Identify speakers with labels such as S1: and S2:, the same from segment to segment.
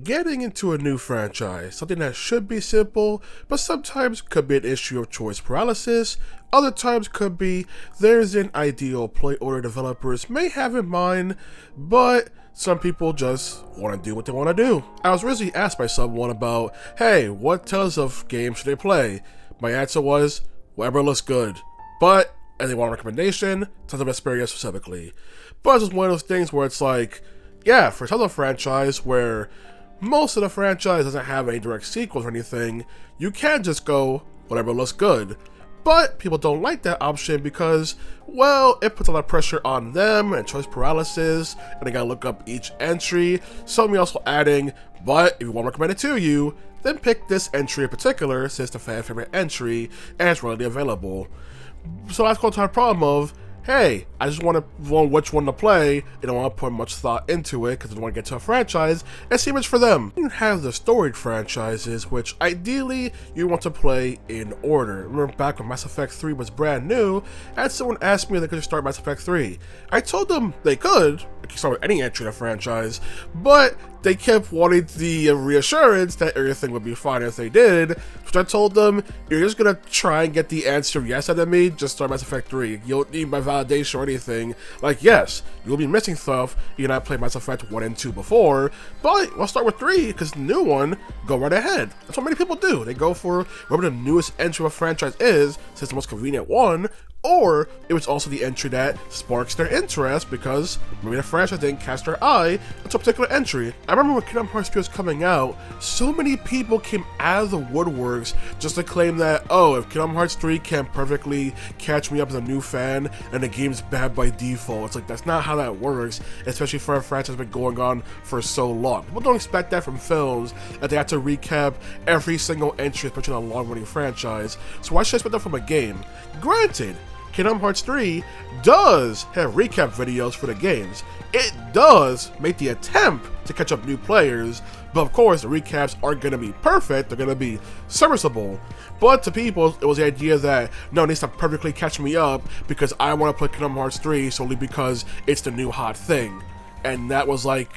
S1: Getting into a new franchise, something that should be simple, but sometimes could be an issue of choice paralysis, other times could be there's an ideal play order developers may have in mind, but some people just want to do what they want to do. I was recently asked by someone about, hey, what Tales of games should they play? My answer was, whatever looks good. But, as they want a recommendation, Tales of Vesperia specifically. But it's just one of those things where it's like, yeah, for Tales of franchise where most of the franchise doesn't have any direct sequels or anything, you can just go, whatever looks good. But people don't like that option because, well, it puts a lot of pressure on them and choice paralysis, and they gotta look up each entry. Some also adding, but if you want to recommend it to you, then pick this entry in particular since the fan favorite entry and it's readily available. So that's going to have a problem of, hey, I just want to know which one to play, and I don't want to put much thought into it because I don't want to get to a franchise and see what's for them. You have the storied franchises, which ideally you want to play in order. Remember back when Mass Effect 3 was brand new, and someone asked me if they could start Mass Effect 3. I told them they could start with any entry in a franchise, but they kept wanting the reassurance that everything would be fine if they did, so I told them, you're just gonna try and get the answer yes out of me, just start Mass Effect 3. You don't need my validation or anything. Like, yes, you'll be missing stuff, you know, I played Mass Effect 1 and 2 before, but we'll start with 3, because the new one, go right ahead. That's what many people do. They go for whatever the newest entry of a franchise is, since it's the most convenient one, or it was also the entry that sparks their interest because maybe the franchise didn't catch their eye to a particular entry. I remember when Kingdom Hearts 3 was coming out, so many people came out of the woodworks just to claim that, oh, if Kingdom Hearts 3 can't perfectly catch me up as a new fan and the game's bad by default. It's like, that's not how that works, especially for a franchise that's been going on for so long. People don't expect that from films, that they have to recap every single entry, especially in a long-running franchise. So why should I expect that from a game? Granted, Kingdom Hearts 3 does have recap videos for the games. It does make the attempt to catch up new players, but of course the recaps aren't going to be perfect, they're going to be serviceable. But to people, it was the idea that, no, it needs to perfectly catch me up because I want to play Kingdom Hearts 3 solely because it's the new hot thing. And that was like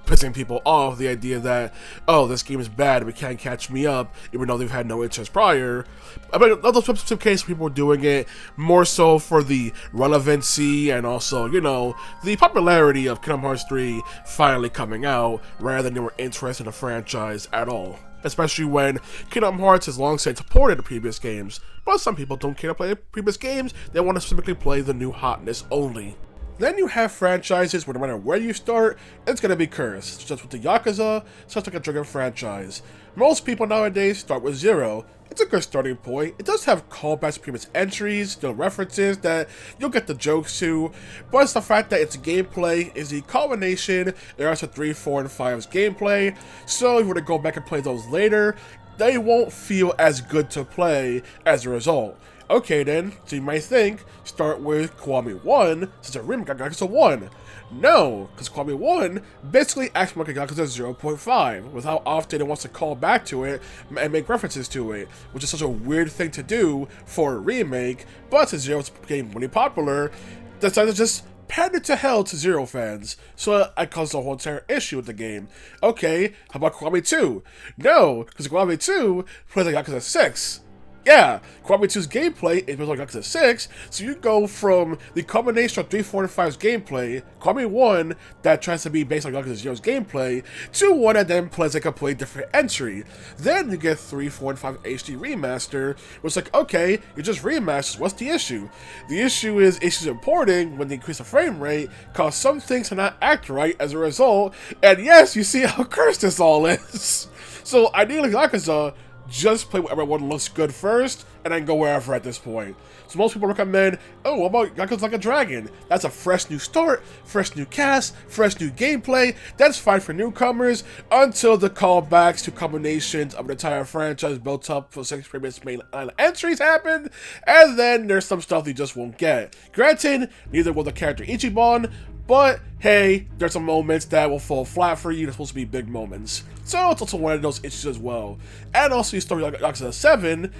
S1: pissing people off, the idea that, oh, this game is bad, it can't catch me up, even though they've had no interest prior. I mean, other specific cases, people were doing it more so for the relevancy and also, you know, the popularity of Kingdom Hearts 3 finally coming out, rather than they were interested in the franchise at all. Especially when Kingdom Hearts has long since supported the previous games, but some people don't care to play previous games, they want to specifically play the new hotness only. Then you have franchises where no matter where you start, it's going to be cursed, such as with the Yakuza, such like a Dragon franchise. Most people nowadays start with 0. It's a good starting point. It does have callbacks to previous entries, the references that you'll get the jokes to, but it's the fact that its gameplay is the culmination of 3, 4, and 5's gameplay, so if you were to go back and play those later, they won't feel as good to play as a result. Okay then, so you might think, start with Kiwami 1, since a remake of Yakuza 1. No, because Kiwami 1 basically acts like Yakuza 0.5, with how often it wants to call back to it and make references to it, which is such a weird thing to do for a remake, but since Zero's getting really popular, decided to just pander to hell to Zero fans, so I caused a whole entire issue with the game. Okay, how about Kiwami 2? No, because Kiwami 2 plays like Yakuza 6. Yeah, Kiwami 2's gameplay is like Yakuza 6, so you go from the combination of 3, 4, and 5's gameplay, Kiwami 1, that tries to be based on Yakuza 0's gameplay, to one that then plays a completely different entry. Then you get 3, 4, and 5 HD Remaster, where it's like, okay, you just remasters, what's the issue? The issue is issues importing when they increase the frame rate, cause some things to not act right as a result, and yes, you see how cursed this all is. So ideally Yakuza, just play whatever one looks good first, and then go wherever at this point. So most people recommend, oh, what about Yakuza Like a Dragon? That's a fresh new start, fresh new cast, fresh new gameplay. That's fine for newcomers, until the callbacks to combinations of the entire franchise built up for 6 previous main entries happen, and then there's some stuff you just won't get. Granted, neither will the character Ichiban, But hey, there's some moments that will fall flat for you. They're supposed to be big moments. So it's also one of those issues as well. And also your story like Yakuza 7,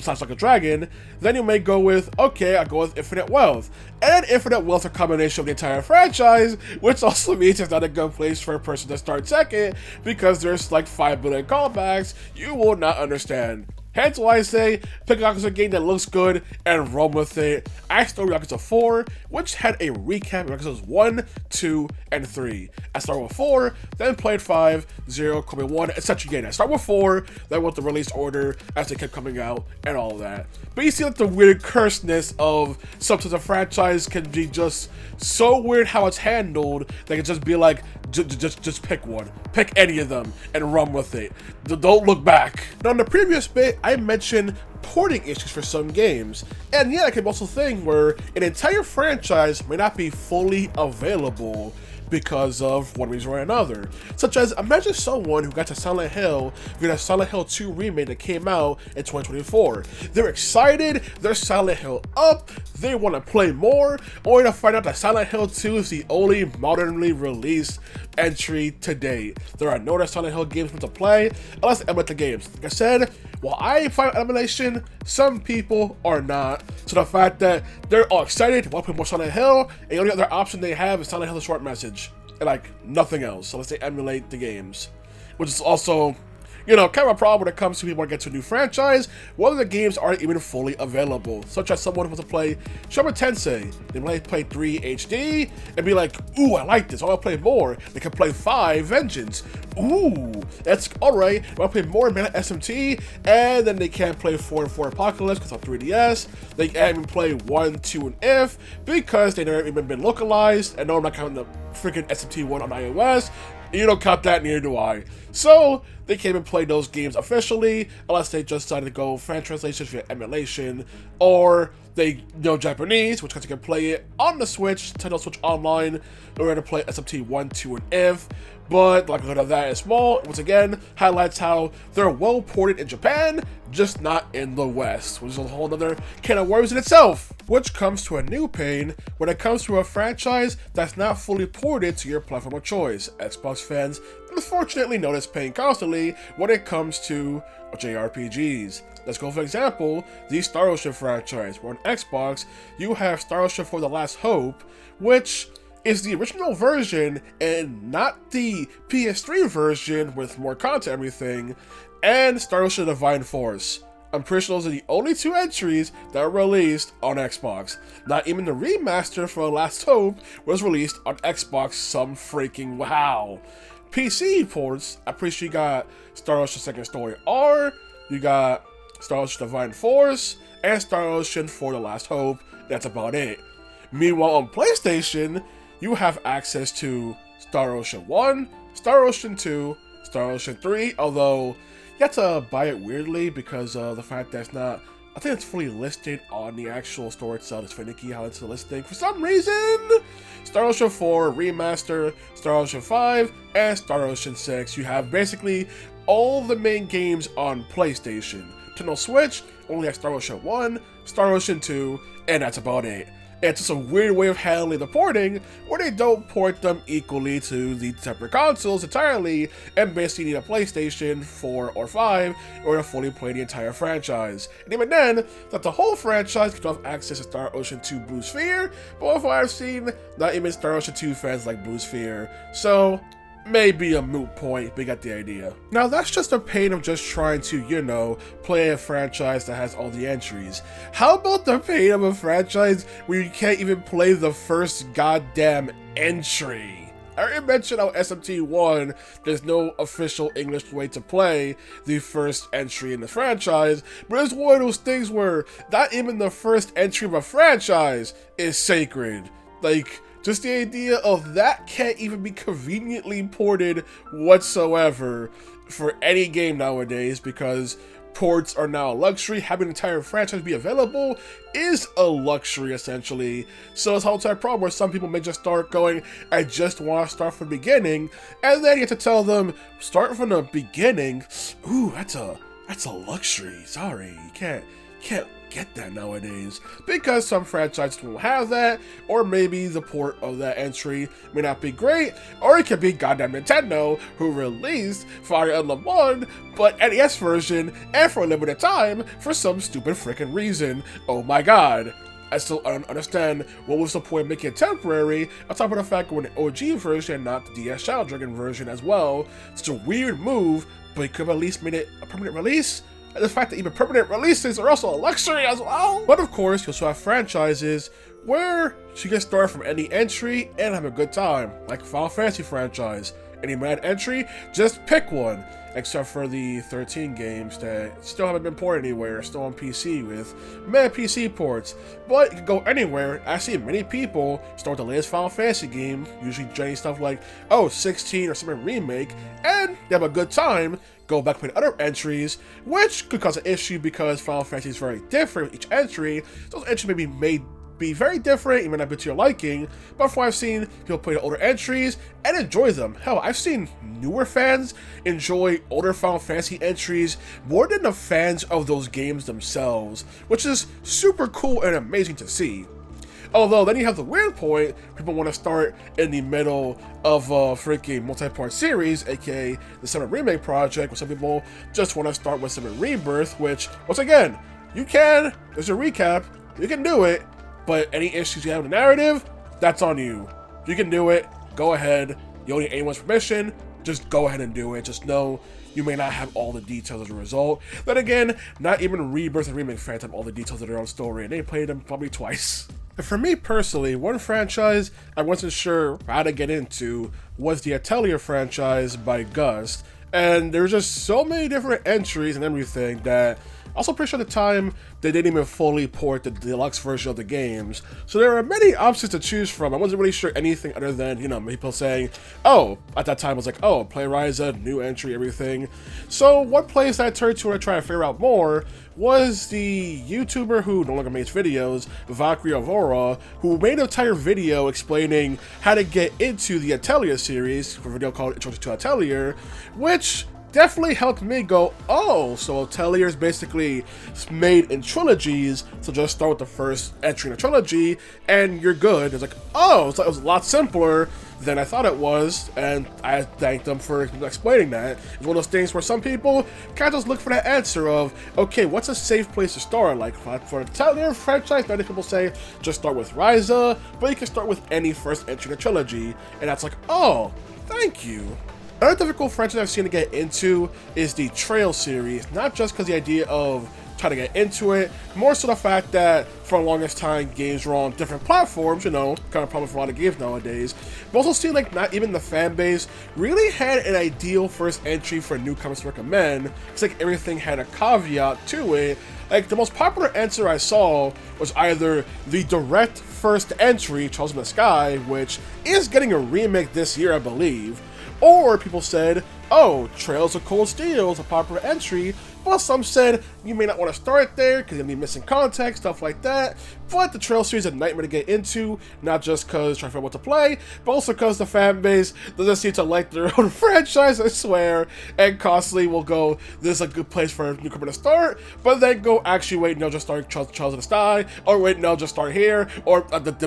S1: slash like a dragon, then you may go with, okay, I go with Infinite Wealth. And Infinite Wealth is a combination of the entire franchise, which also means it's not a good place for a person to start second, because there's like 5 billion callbacks you will not understand. Hence why I say, pick a Yakuza game that looks good and run with it. I started with Yakuza 4, which had a recap of Yakuza 1, 2, and 3. I started with 4, then played 5, 0, Kobe 1, etc. Again, I started with 4, then went the release order as they kept coming out, and all of that. But you see like the weird curseness of sometimes a franchise can be just so weird how it's handled, they can just be like, just pick one. Pick any of them and run with it. Don't look back. Now in the previous bit, I mentioned porting issues for some games. And yeah, I can also think where an entire franchise may not be fully available because of one reason or another. Such as, imagine someone who got to Silent Hill via the Silent Hill 2 remake that came out in 2024. They're excited, they're Silent Hill up, they want to play more, only to find out that Silent Hill 2 is the only modernly released entry to date. There are no other Silent Hill games to play unless they emulate the games. Like I said, while I am fine with emulation, some people are not. So the fact that they're all excited to play more Silent Hill, and the only other option they have is Silent Hill short message, and like nothing else, unless they emulate the games, which is also, you know, kind of a problem when it comes to people get to a new franchise, whether the games aren't even fully available. Such as someone who wants to play Shin Tensei, they might play 3 HD and be like, ooh, I like this, I want to play more. They can play 5 Vengeance. Ooh, that's alright. I want to play more Mana SMT, and then they can't play 4 and 4 Apocalypse because of 3DS. They can't even play 1, 2, and If because they never even been localized. And no, I'm not counting the freaking SMT1 on iOS. You don't count that, neither do I. So they can't even play those games officially unless they just decided to go fan translations via emulation, or they know Japanese, which means you can play it on the Switch, Nintendo Switch Online, in order to play SMT 1, 2, and If. But the likelihood of that is small. Once again, highlights how they're well ported in Japan, just not in the West, which is a whole other can of worms in itself. Which comes to a new pain when it comes to a franchise that's not fully ported to your platform of choice. Xbox fans unfortunately know this pain constantly when it comes to JRPGs. Let's go for example, the Star Ocean franchise, where on Xbox, you have Star Ocean for the Last Hope, which is the original version and not the PS3 version with more content and everything, and Star Ocean Divine Force. I'm pretty sure those are the only 2 entries that were released on Xbox. Not even the remaster for The Last Hope was released on Xbox, some freaking wow. PC ports, I'm pretty sure you got Star Ocean Second Story R, you got Star Ocean Divine Force, and Star Ocean for The Last Hope. That's about it. Meanwhile, on PlayStation, you have access to Star Ocean 1, Star Ocean 2, Star Ocean 3, although you have to buy it weirdly because of the fact that it's not, I think it's fully listed on the actual store itself. It's finicky how it's listing for some reason. Star Ocean 4 Remaster, Star Ocean 5, and Star Ocean 6. You have basically all the main games on PlayStation. Nintendo Switch only has Star Ocean 1, Star Ocean 2, and that's about it. It's just a weird way of handling the porting where they don't port them equally to the separate consoles entirely and basically need a PlayStation 4 or 5 in order to fully play the entire franchise. And even then, that the whole franchise can have access to Star Ocean 2 Blue Sphere, but from what I've seen, not even Star Ocean 2 fans like Blue Sphere. So maybe a moot point, but you got the idea. Now that's just a pain of just trying to, you know, play a franchise that has all the entries. How about the pain of a franchise where you can't even play the first goddamn entry? I already mentioned how SMT1, there's no official English way to play the first entry in the franchise, but it's one of those things where not even the first entry of a franchise is sacred. Like, just the idea of that can't even be conveniently ported whatsoever for any game nowadays, because ports are now a luxury. Having an entire franchise be available is a luxury, essentially. So it's a whole entire problem where some people may just start going, I just want to start from the beginning, and then you have to tell them, start from the beginning. Ooh, that's a luxury. Sorry, you can't get that nowadays, because some franchises won't have that, or maybe the port of that entry may not be great, or it could be goddamn Nintendo, who released Fire Emblem 1, but NES version, and for a limited time, for some stupid freaking reason. Oh my god. I still don't understand what was the point of making it temporary, on top of the fact we're an OG version, not the DS Shadow Dragon version as well. It's a weird move, but you could have at least made it a permanent release. And the fact that even permanent releases are also a luxury as well. But of course, you also have franchises where you can start from any entry and have a good time, like Final Fantasy franchise. Any mad entry, just pick one. Except for the 13 games that still haven't been ported anywhere, still on PC with mad PC ports. But you can go anywhere. I see many people start the latest Final Fantasy game, usually getting stuff like, oh, 16 or something remake, and they have a good time. Go back with other entries, which could cause an issue because Final Fantasy is very different with each entry. So those entries may be made be very different, even a bit to your liking, but from what I've seen, people play the older entries and enjoy them. Hell, I've seen newer fans enjoy older Final Fantasy entries more than the fans of those games themselves, which is super cool and amazing to see. Although, then you have the weird point, people want to start in the middle of a freaking multi-part series, aka the 7 Remake project, where some people just want to start with 7 Rebirth, which, once again, you can, there's a recap, you can do it, but any issues you have with the narrative, that's on you. You can do it, go ahead, you don't need anyone's permission, just go ahead and do it. Just know you may not have all the details as a result. Then again, not even Rebirth and Remake fans have all the details of their own story, and they played them probably twice. And for me personally, one franchise I wasn't sure how to get into was the Atelier franchise by GUST, and there's just so many different entries and everything that also pretty sure at the time they didn't even fully port the deluxe version of the games. So there are many options to choose from. I wasn't really sure anything other than, you know, people saying, oh, at that time I was like, oh, play Ryza, new entry, everything. So one place I turned to to try to figure out more was the YouTuber who no longer makes videos, Valkyrie Aurora, who made an entire video explaining how to get into the Atelier series, a video called Introduction to Atelier, which definitely helped me go, oh, so Atelier is basically made in trilogies, so just start with the first entry in a trilogy, and you're good. It's like, oh, so it was a lot simpler than I thought it was, and I thanked them for explaining that. It's one of those things where some people kind of just look for that answer of, okay, what's a safe place to start? Like, for Atelier franchise, many people say, just start with Ryza, but you can start with any first entry in a trilogy, and that's like, oh, thank you. Another difficult franchise I've seen to get into is the Trail series, not just because the idea of trying to get into it, more so the fact that for the longest time games were on different platforms, you know, kind of problem for a lot of games nowadays, but also seemed like not even the fan base really had an ideal first entry for newcomers to recommend. It's like everything had a caveat to it. Like, the most popular answer I saw was either the direct first entry, Charles in the Sky, which is getting a remake this year, I believe. Or people said, oh, Trails of Cold Steel is a popular entry, but some said you may not want to start there because you'll be missing context, stuff like that. But the Trail series is a nightmare to get into, not just because trying to figure out what to play, but also because the fan base doesn't seem to like their own franchise, I swear, and constantly will go, this is a good place for a newcomer to start, but then go, actually, wait, no, just start Trails of the Sky, or wait, no, just start here, or let's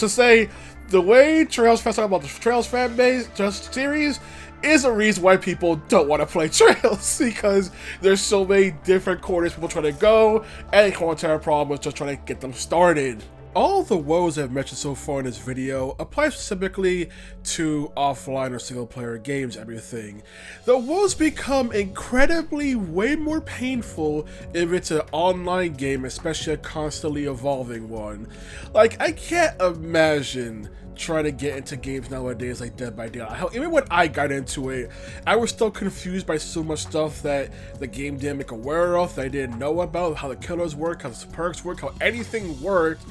S1: just say, the way Trails fans talk about the Trails fan base, just series, is a reason why people don't want to play Trails, because there's so many different corners people trying to go, and the entire problem with just trying to get them started. All the woes I've mentioned so far in this video apply specifically to offline or single player games, everything. The woes become incredibly way more painful if it's an online game, especially a constantly evolving one. Like, I can't imagine trying to get into games nowadays like Dead by Daylight. Hell, even when I got into it, I was still confused by so much stuff that the game didn't make aware of, that I didn't know about, how the killers work, how the perks work, how anything worked.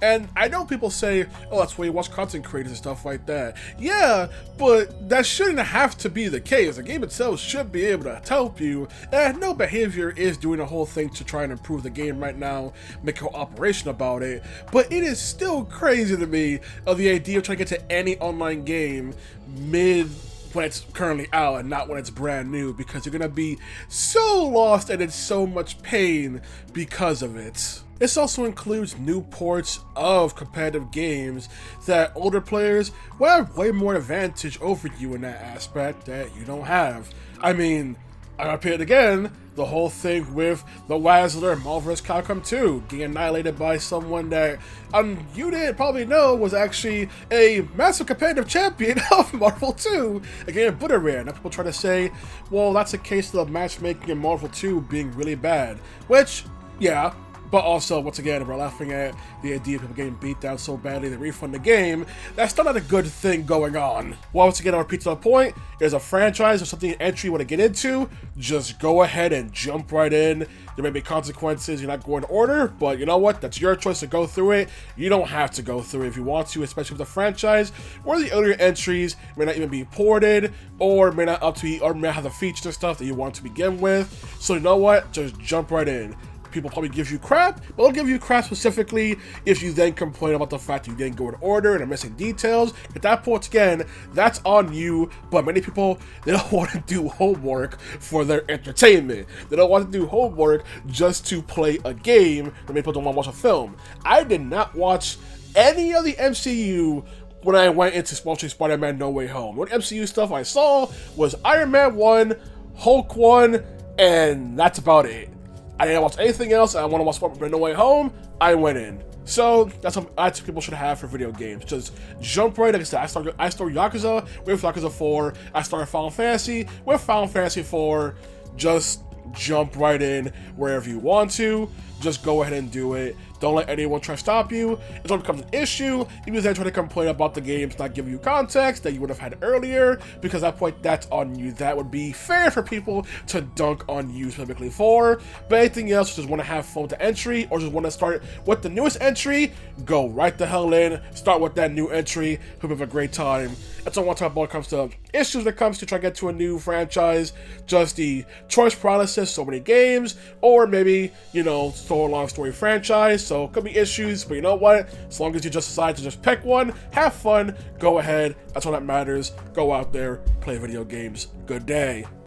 S1: And I know people say, oh, that's why you watch content creators and stuff like that. Yeah, but that shouldn't have to be the case. The game itself should be able to help you, and no behavior is doing a whole thing to try and improve the game right now, make a whole operation about it. But it is still crazy to me of the idea of trying to get to any online game mid when it's currently out and not when it's brand new, because you're gonna be so lost and in so much pain because of it. This also includes new ports of competitive games that older players will have way more advantage over you in that aspect that you don't have. I mean, I repeat it again, the whole thing with the Wazzler Marvel vs. Capcom 2 getting annihilated by someone that you didn't probably know was actually a massive competitive champion of Marvel 2 again, Berseria. Now people try to say, well, that's a case of matchmaking in Marvel 2 being really bad, which, yeah. But also, once again, we're laughing at the idea of people getting beat down so badly they refund the game. That's still not a good thing going on. Well, once again, I'll repeat to the point, there's a franchise or something, an entry you want to get into, just go ahead and jump right in. There may be consequences, you're not going to order, but you know what? That's your choice to go through it. You don't have to go through it if you want to, especially with the franchise, or the earlier entries may not even be ported, or may not up to be, or may not have the features and stuff that you want to begin with. So you know what? Just jump right in. People probably give you crap, but they'll give you crap specifically if you then complain about the fact you didn't go in order and are missing details. At that point, again, that's on you, but many people, they don't want to do homework for their entertainment. They don't want to do homework just to play a game, and many people don't want to watch a film. I did not watch any of the MCU when I went into watching Spider-Man No Way Home. What MCU stuff I saw was Iron Man 1, Hulk 1, and that's about it. I didn't watch anything else, and I want to watch Spider-Man No Way Home, I went in. So, that's what I think people should have for video games. Just jump right in. Like I said, I started Yakuza with Yakuza 4, I started Final Fantasy with Final Fantasy 4, just jump right in wherever you want to. Just go ahead and do it. Don't let anyone try to stop you. If it becomes an issue, even they try to complain about the games not giving you context that you would have had earlier, because at that point, that's on you. That would be fair for people to dunk on you specifically for. But anything else, just want to have fun with the entry, or just want to start with the newest entry, go right the hell in, start with that new entry, hope you have a great time. That's all I want to talk about when it comes to issues when it comes to trying to get to a new franchise, just the choice paralysis, so many games, or maybe, you know, so long story franchise. So it could be issues, but you know what? As long as you just decide to just pick one, have fun, go ahead. That's all that matters. Go out there, play video games. Good day.